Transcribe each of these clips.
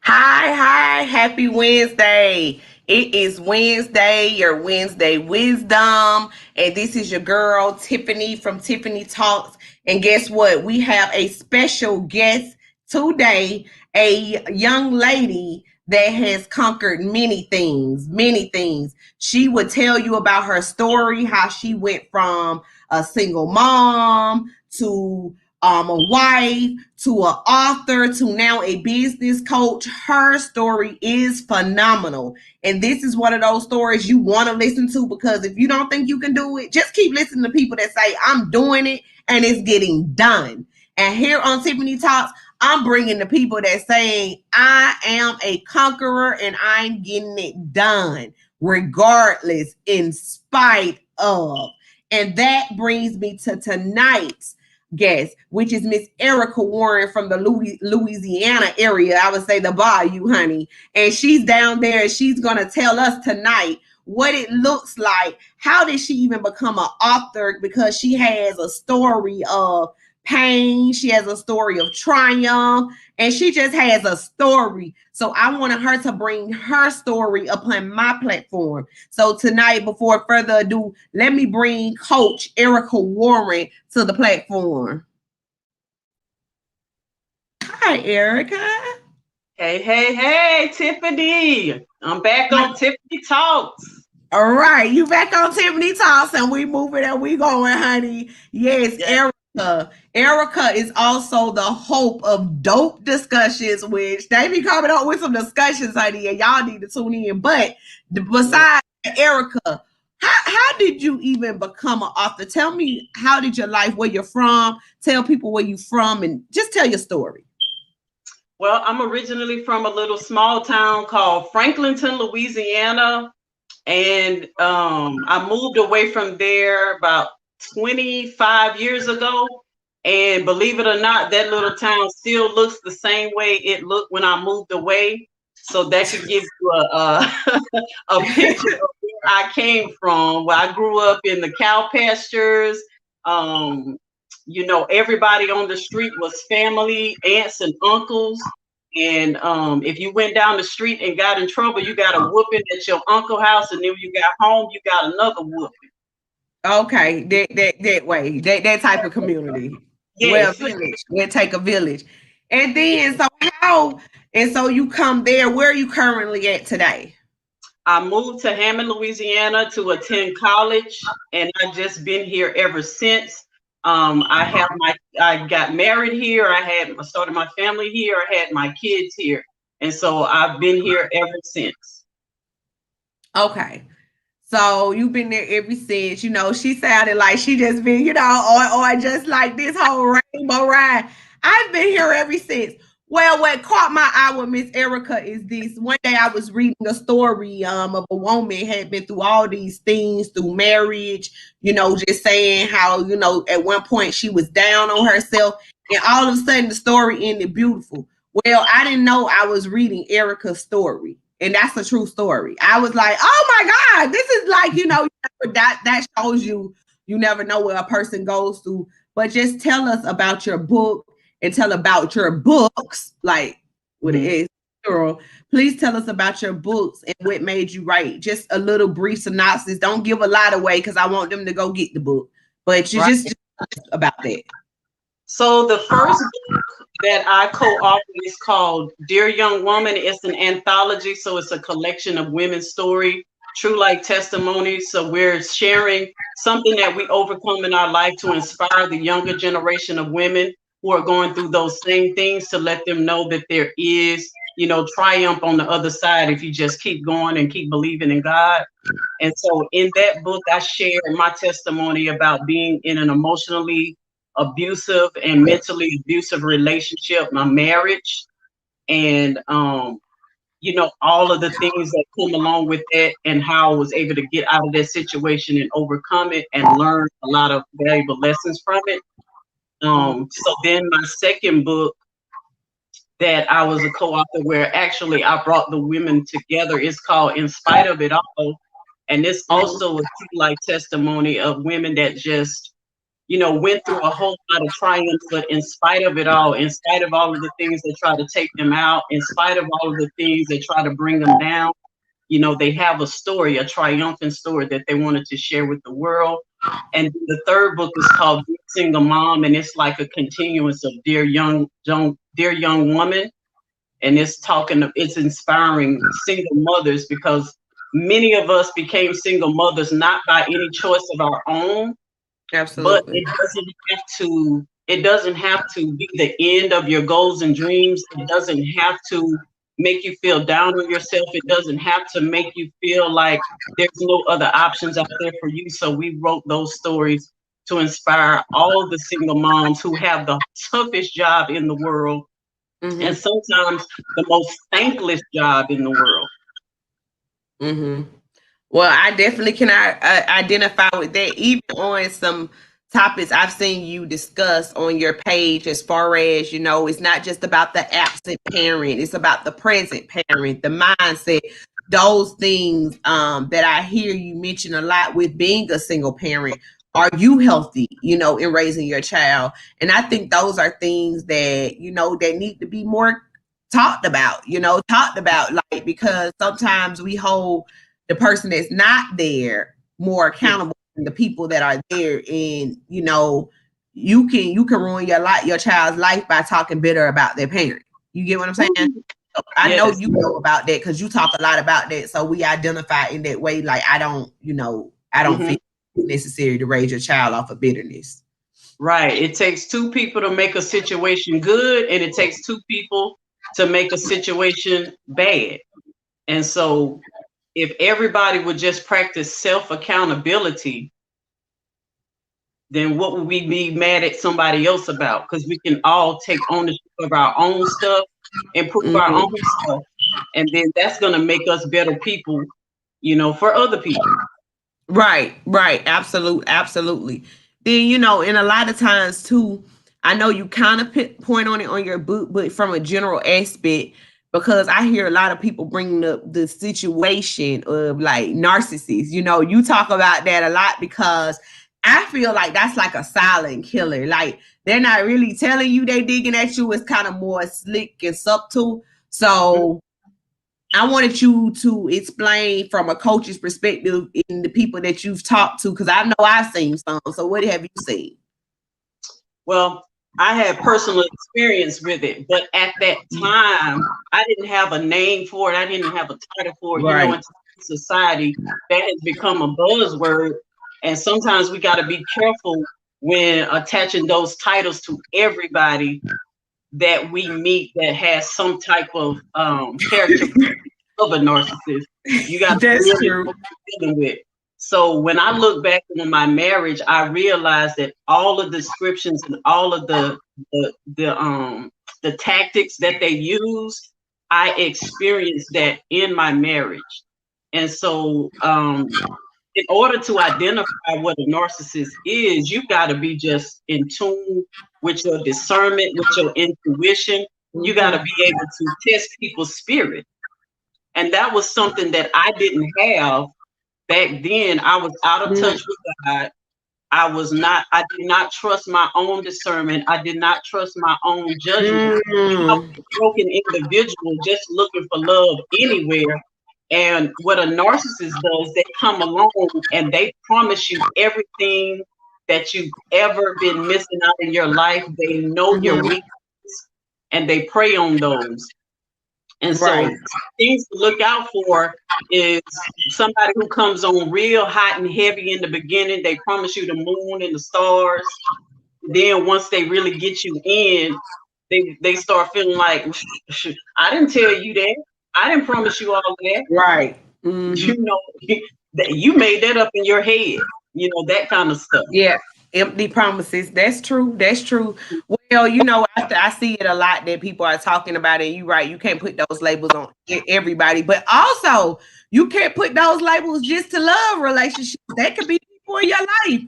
Hi, happy Wednesday. It is Wednesday, your Wednesday wisdom. And this is your girl, Tiffany from Tiffany Talks. And guess what? We have a special guest today, a young lady that has conquered many things, many things. She would tell you about her story, how she went from a single mom to a wife to an author to now a business coach. Her story is phenomenal. And this is one of those stories you want to listen to, because if you don't think you can do it, just keep listening to people that say, I'm doing it and it's getting done. And here on Tiffany Talks, I'm bringing the people that saying, I am a conqueror and I'm getting it done, regardless, in spite of. And that brings me to tonight's guest, which is Miss Erica Warren from the Louisiana area. I would say the Bayou, honey. And she's down there and she's going to tell us tonight what it looks like. How did she even become an author? Because she has a story of pain, she has a story of triumph, and she just has a story. So I wanted her to bring her story upon my platform. So tonight, before further ado, let me bring Coach Erica Warren to the platform. Hi, Erica. Hey, Tiffany. I'm back on Tiffany Talks. All right, you back on Tiffany Talks and we moving and we going, honey. Yes, Yes. Erica. Erica is also the hope of Dope Discussions, which they be coming up with some discussions, honey, and y'all need to tune in. But besides Erica, how did you even become an author? Tell me, how did your life, where you're from? Tell people where you're from and just tell your story. Well, I'm originally from a little small town called Franklinton, Louisiana. And I moved away from there about 25 years ago. And believe it or not, that little town still looks the same way it looked when I moved away. So that could give you a picture of where I came from. Where I grew up in the cow pastures. Um, everybody on the street was family, aunts and uncles. And if you went down the street and got in trouble, you got a whooping at your uncle's house, and then when you got home, you got another whooping. Okay, that way, that type of community. Well, Yes. village. It take a village. And then so how and so you come there. Where are you currently at today? I moved to Hammond, Louisiana to attend college, and I've just been here ever since. I got married here. I started my family here. I had my kids here, and so I've been here ever since. Okay. So you've been there ever since. She sounded like she just been, or just like this whole rainbow ride. I've been here ever since. Well, what caught my eye with Miss Erica is this. One day I was reading a story of a woman had been through all these things through marriage, just saying how, at one point she was down on herself, and all of a sudden the story ended beautiful. Well, I didn't know I was reading Erica's story. And that's a true story. I was like, oh my God, this is like, that shows you never know where a person goes through. But just tell us about your book and tell about your books, like what it is. Girl, please tell us about your books and what made you write. Just a little brief synopsis. Don't give a lot away because I want them to go get the book. But you Right. just about that. So the first book that I co-authored is called Dear Young Woman. It's an anthology, so it's a collection of women's story, true life testimonies. So we're sharing something that we overcome in our life to inspire the younger generation of women who are going through those same things, to let them know that there is, triumph on the other side if you just keep going and keep believing in God. And so in that book, I share my testimony about being in an emotionally abusive and mentally abusive relationship, my marriage, and all of the things that come along with that, and how I was able to get out of that situation and overcome it and learn a lot of valuable lessons from it. So then my second book that I was a co-author, where actually I brought the women together, is called In Spite of It All. And this also a true life testimony of women that just went through a whole lot of triumphs, but in spite of it all, in spite of all of the things that try to take them out, in spite of all of the things that try to bring them down, they have a story, a triumphant story that they wanted to share with the world. And the third book is called Dear Single Mom, and it's like a continuance of Dear Young Woman. And it's inspiring single mothers, because many of us became single mothers not by any choice of our own. Absolutely. But it doesn't have to be the end of your goals and dreams. It doesn't have to make you feel down on yourself. It doesn't have to make you feel like there's no other options out there for you. So we wrote those stories to inspire all the single moms who have the toughest job in the world, and sometimes the most thankless job in the world. Well, I definitely can identify with that. Even on some topics I've seen you discuss on your page, as far as, it's not just about the absent parent, it's about the present parent, the mindset, those things that I hear you mention a lot with being a single parent. Are you healthy, in raising your child? And I think those are things that, that need to be more talked about, like, because sometimes we hold the person that's not there more accountable than the people that are there. And, you can ruin your child's life by talking bitter about their parent. You get what I'm saying? I know you know about that, because you talk a lot about that. So we identify in that way. Like, I don't feel necessary to raise your child off of bitterness. Right. It takes two people to make a situation good, and it takes two people to make a situation bad. And so if everybody would just practice self-accountability, then what would we be mad at somebody else about? Because we can all take ownership of our own stuff and prove our own stuff. And then that's going to make us better people, for other people. Right. Absolutely. Then, and a lot of times too, I know you kind of point on it on your book, but from a general aspect, because I hear a lot of people bringing up the situation of like narcissists. You talk about that a lot, because I feel like that's like a silent killer. Like, they're not really telling you they digging at you. It's kind of more slick and subtle. So I wanted you to explain from a coach's perspective in the people that you've talked to, because I know I've seen some. So what have you seen? Well, I had personal experience with it, but at that time, I didn't have a name for it. I didn't have a title for it. Right. In society, that has become a buzzword. And sometimes we got to be careful when attaching those titles to everybody that we meet that has some type of character of a narcissist. You got to really know what you're dealing with. So when I look back on my marriage, I realized that all of the descriptions and all of the tactics that they used, I experienced that in my marriage. And so in order to identify what a narcissist is, you got to be just in tune with your discernment, with your intuition. You got to be able to test people's spirit. And that was something that I didn't have back then. I was out of touch with God. I did not trust my own discernment. I did not trust my own judgment. I was a broken individual just looking for love anywhere. And what a narcissist does, they come along and they promise you everything that you've ever been missing out in your life. They know your weaknesses and they prey on those. And so things to look out for is somebody who comes on real hot and heavy in the beginning. They promise you the moon and the stars. Then once they really get you in, they start feeling like, I didn't tell you that. I didn't promise you all that. Right. You made that up in your head, that kind of stuff. Yeah. Empty promises. That's true. Well, I see it a lot that people are talking about it. You're right. You can't put those labels on everybody, but also you can't put those labels just to love relationships. That could be people in your life.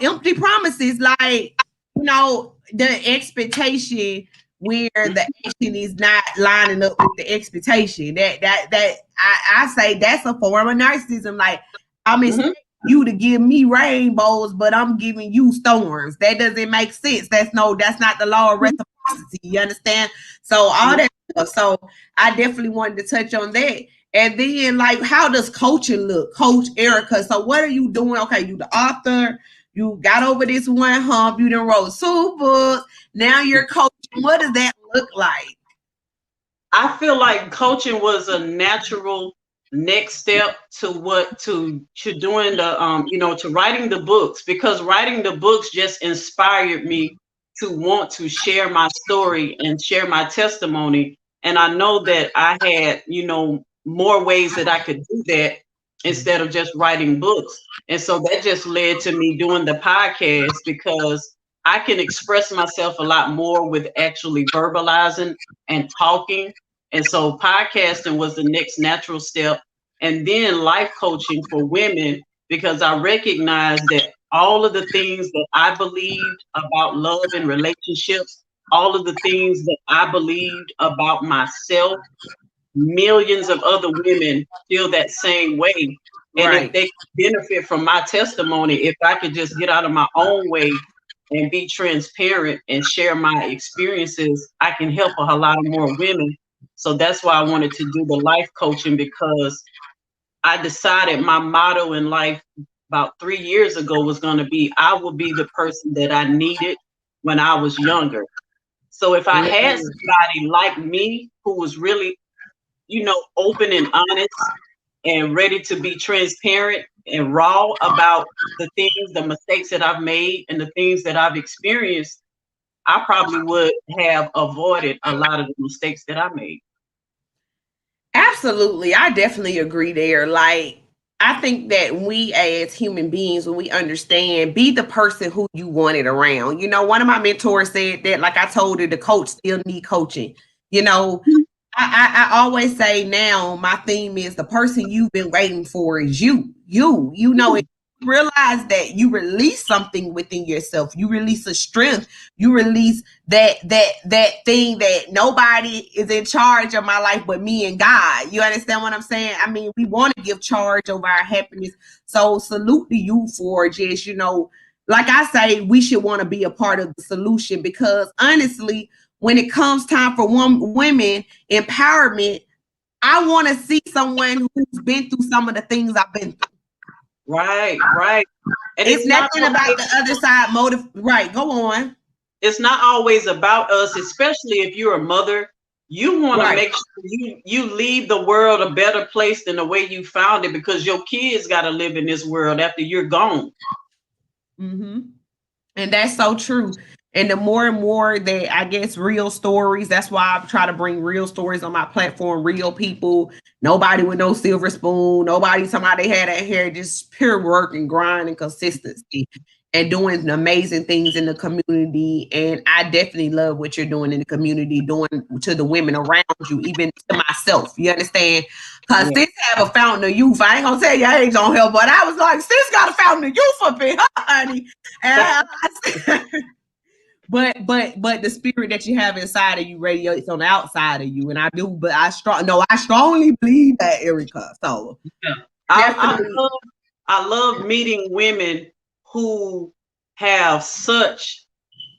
Empty promises, like, the expectation where the action is not lining up with the expectation. That I say that's a form of narcissism. Like, I'm expecting you to give me rainbows, but I'm giving you storms. That doesn't make sense. That's not the law of reciprocity. You understand? So all that stuff. So I definitely wanted to touch on that. And then, like, how does coaching look, Coach Erica? So what are you doing? Okay, you the author. You got over this one hump. You done wrote 2 books. Now you're coaching. What does that look like? I feel like coaching was a natural next step to doing the to writing the books, because writing the books just inspired me to want to share my story and share my testimony. And I know that I had, more ways that I could do that instead of just writing books. And so that just led to me doing the podcast, because I can express myself a lot more with actually verbalizing and talking. And so podcasting was the next natural step. And then life coaching for women, because I recognized that all of the things that I believed about love and relationships, all of the things that I believed about myself, millions of other women feel that same way. And if they benefit from my testimony, if I could just get out of my own way and be transparent and share my experiences, I can help a lot of more women. So that's why I wanted to do the life coaching, because I decided my motto in life about 3 years ago was going to be, I will be the person that I needed when I was younger. So if I had somebody like me who was really, open and honest and ready to be transparent and raw about the things, the mistakes that I've made and the things that I've experienced, I probably would have avoided a lot of the mistakes that I made. Absolutely. I definitely agree there. Like, I think that we as human beings, when we understand, be the person who you want it around. One of my mentors said that, like I told her, the coach still need coaching. I always say now my theme is the person you've been waiting for is you. It. Realize that you release something within yourself. You release a strength. You release that thing that nobody is in charge of my life but me and God. You understand what I'm saying? I mean, we want to give charge over our happiness. So salute to you for just, like I say, we should want to be a part of the solution, because honestly, when it comes time for women empowerment, I want to see someone who's been through some of the things I've been through. Right. And it's nothing about the other side motive. Right, go on. It's not always about us, especially if you're a mother. You want to make sure you leave the world a better place than the way you found it, because your kids got to live in this world after you're gone. Mm-hmm. And that's so true. And the more and more that, I guess, real stories, that's why I try to bring real stories on my platform, real people, nobody with no silver spoon, nobody, somebody had that hair, just pure work and grind and consistency and doing amazing things in the community. And I definitely love what you're doing in the community, doing to the women around you, even to myself. You understand? Because sis have a fountain of youth. I ain't gonna tell you age on her, but I was like, sis got a fountain of youth up in her, honey. And But the spirit that you have inside of you radiates on the outside of you, and I strongly believe that, Erica. So yeah. I love meeting women who have such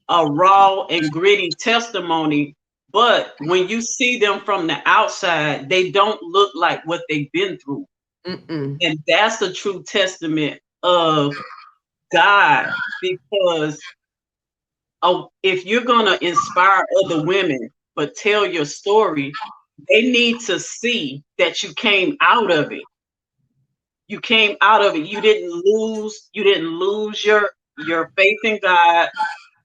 a raw and gritty testimony, but when you see them from the outside, they don't look like what they've been through. And that's a true testament of God, because if you're going to inspire other women, but tell your story, they need to see that you came out of it. You came out of it. You didn't lose your faith in God.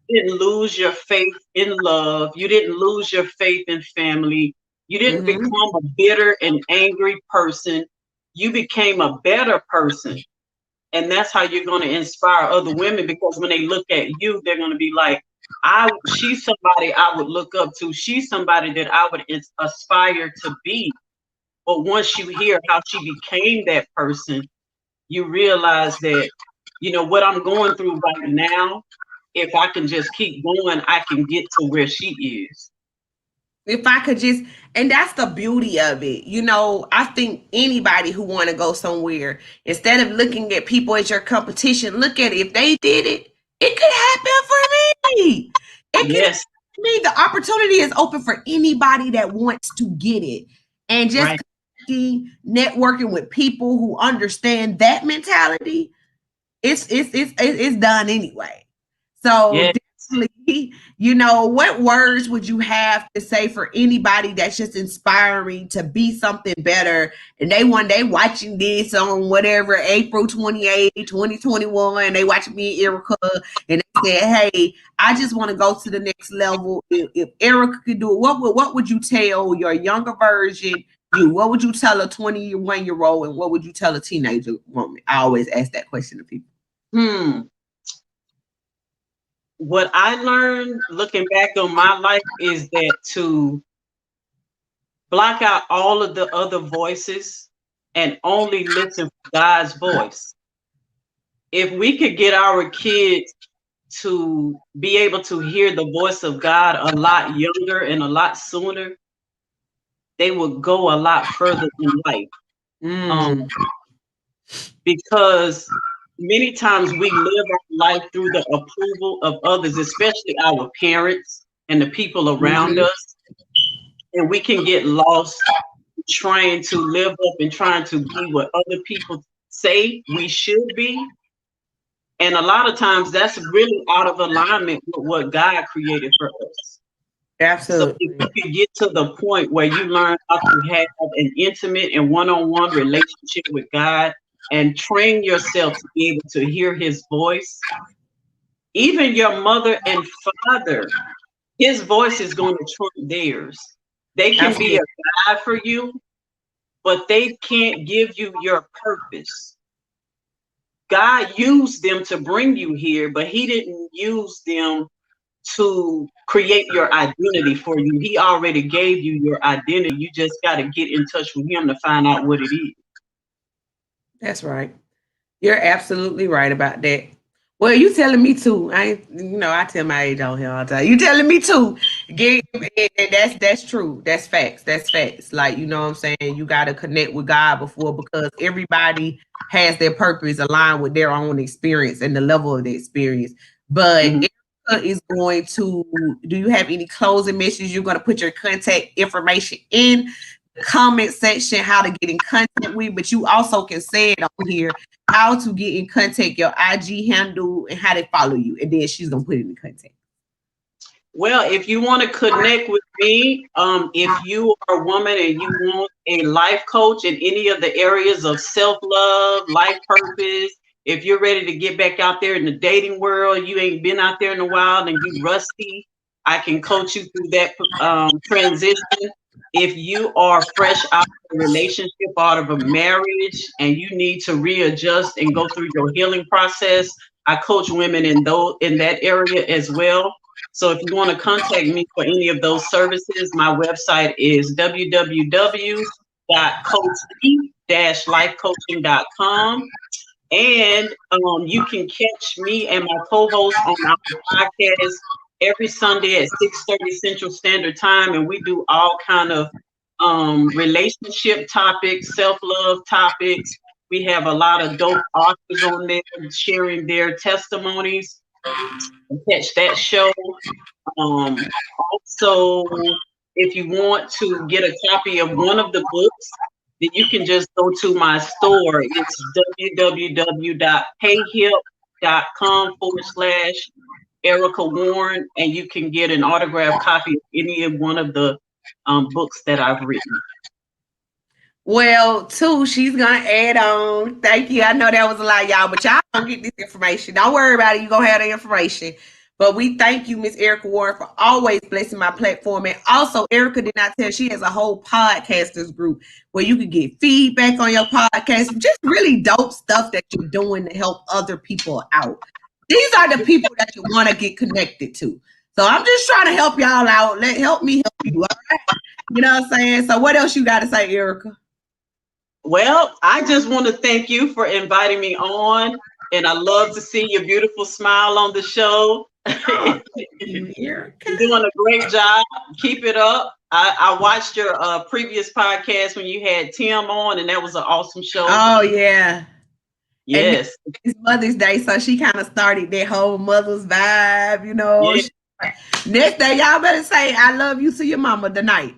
You didn't lose your faith in love. You didn't lose your faith in family. You didn't become a bitter and angry person. You became a better person. And that's how you're going to inspire other women, because when they look at you, they're going to be like, she's somebody I would look up to. She's somebody that I would aspire to be. But once you hear how she became that person, you realize that, what I'm going through right now, if I can just keep going, I can get to where she is. if I could just, and that's the beauty of it. You know, I think anybody who want to go somewhere, instead of looking at people as your competition, look at it. If they did it, it could happen for me. It could happen Yes, for me. The opportunity is open for anybody that wants to get it. And just right. networking with people who understand that mentality, it's done anyway. So Yes. definitely, you know, what words would you have to say for anybody that's just inspiring to be something better? And they one day watching this on whatever April 28, 2021, they watching me and Erica, and they said, "Hey, I just want to go to the next level. If Erica could do it, what would you tell your younger version? You, what would you tell a 21-year-old, and what would you tell a teenager woman?" I always ask that question to people. Hmm. What I learned looking back on my life is that to block out all of the other voices and only listen for God's voice. If we could get our kids to be able to hear the voice of God a lot younger and a lot sooner, they would go a lot further in life. Mm, Um, because many times we live our life through the approval of others, especially our parents and the people around mhm. us, and we can get lost trying to live up and trying to be what other people say we should be. And a lot of times that's really out of alignment with what God created for us. So if Absolutely. you can get to the point where you learn how to have an intimate and one-on-one relationship with God and train yourself to be able to hear his voice, even your mother and father, his voice is going to trump theirs. They can be a Absolutely. guide for you, but they can't give you your purpose. God used them to bring you here, but he didn't use them to create your identity for you. He already gave you your identity. You just got to get in touch with him to find out what it is. That's right. You're absolutely right about that. Well, you telling me too. I tell my age on here all the time. You telling me too. And that's true. That's facts. That's facts. Like, you know what I'm saying? You got to connect with God before, because everybody has their purpose aligned with their own experience and the level of the experience. But Mhm. Erica is going to, do you have any closing messages? You're going to put your contact information in the comment section, how to get in contact with, but you also can say it on here, how to get in contact, your IG handle, and how to follow you. And then she's gonna put it in contact. Well, if you want to connect with me, if you are a woman and you want a life coach in any of the areas of self-love, life purpose, if you're ready to get back out there in the dating world, you ain't been out there in a while and you rusty, I can coach you through that transition. If you are fresh out of a relationship, out of a marriage, and you need to readjust and go through your healing process, I coach women in that area as well. So if you want to contact me for any of those services, my website is www.coach-lifecoaching.com. And you can catch me and my co-host on our podcast every Sunday at 6:30 Central Standard Time. And we do all kind of relationship topics, self-love topics. We have a lot of dope authors on there sharing their testimonies. Catch that show. Also, if you want to get a copy of one of the books, then you can just go to my store. It's www.payhip.com/ Erica Warren, and you can get an autographed copy of any of one of the books that I've written. Well, too, she's gonna add on. Thank you. I know that was a lot, y'all, but y'all gonna get this information. Don't worry about it. You're gonna have the information. But we thank you, Miss Erica Warren, for always blessing my platform. And also, Erica did not tell, she has a whole podcasters group where you can get feedback on your podcast, just really dope stuff that you're doing to help other people out. These are the people that you want to get connected to. So I'm just trying to help y'all out. Help me help you. All right. You know what I'm saying? So what else you got to say, Erica? Well, I just want to thank you for inviting me on, and I love to see your beautiful smile on the show. Oh, thank you, Erica. You're doing a great job. Keep it up. I watched your previous podcast when you had Tim on, and that was an awesome show. Oh yeah. Yes. And it's Mother's Day, so she kind of started that whole mother's vibe, you know. Yeah. Next day, y'all better say "I love you" to your mama tonight,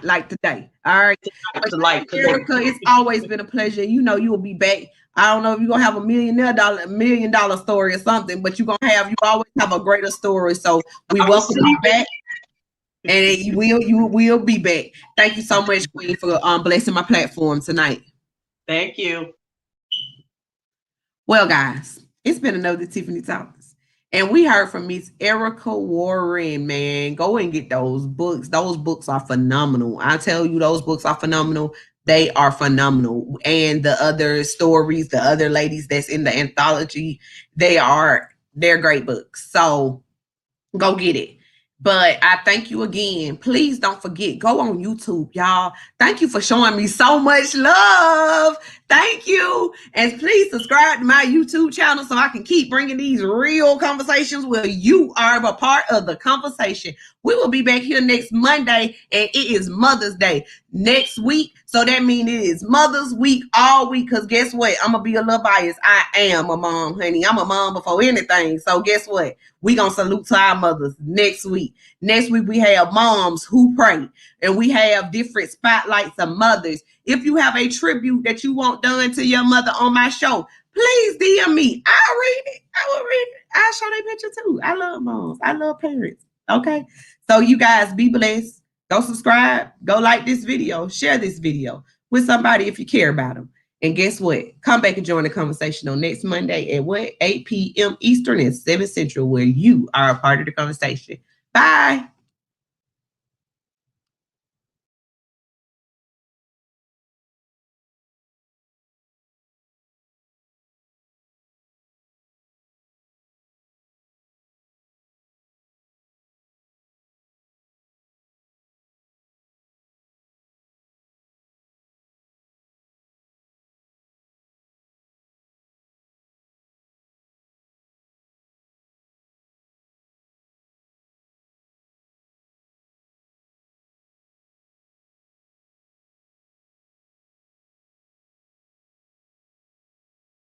like today. All right. Erica, it's always been a pleasure. You know, you will be back. I don't know if you're gonna have a $1 million story or something, but you always have a greater story. So we welcome you back. And you will be back. Thank you so much, Queen, for blessing my platform tonight. Thank you. Well, guys, it's been another Tiffany Talks. And we heard from Miss Erica Warren, man. Go and get those books. Those books are phenomenal. I tell you, those books are phenomenal. They are phenomenal. And the other stories, the other ladies that's in the anthology, they're great books. So go get it. But I thank you again. Please don't forget, go on YouTube, y'all. Thank you for showing me so much love. Thank you. And please subscribe to my YouTube channel so I can keep bringing these real conversations where you are a part of the conversation. We will be back here next Monday, and it is Mother's Day next week. So that means it is Mother's Week all week, because guess what? I'm going to be a little biased. I am a mom, honey. I'm a mom before anything. So guess what? We going to salute to our mothers next week. Next week, we have moms who pray, and we have different spotlights of mothers. If you have a tribute that you want done to your mother on my show, please DM me. I'll read it. I will read it. I'll show their picture too. I love moms. I love parents. Okay. So you guys be blessed. Go subscribe. Go like this video. Share this video with somebody if you care about them. And guess what? Come back and join the conversation on next Monday at 8 p.m. Eastern and 7 Central, where you are a part of the conversation. Bye.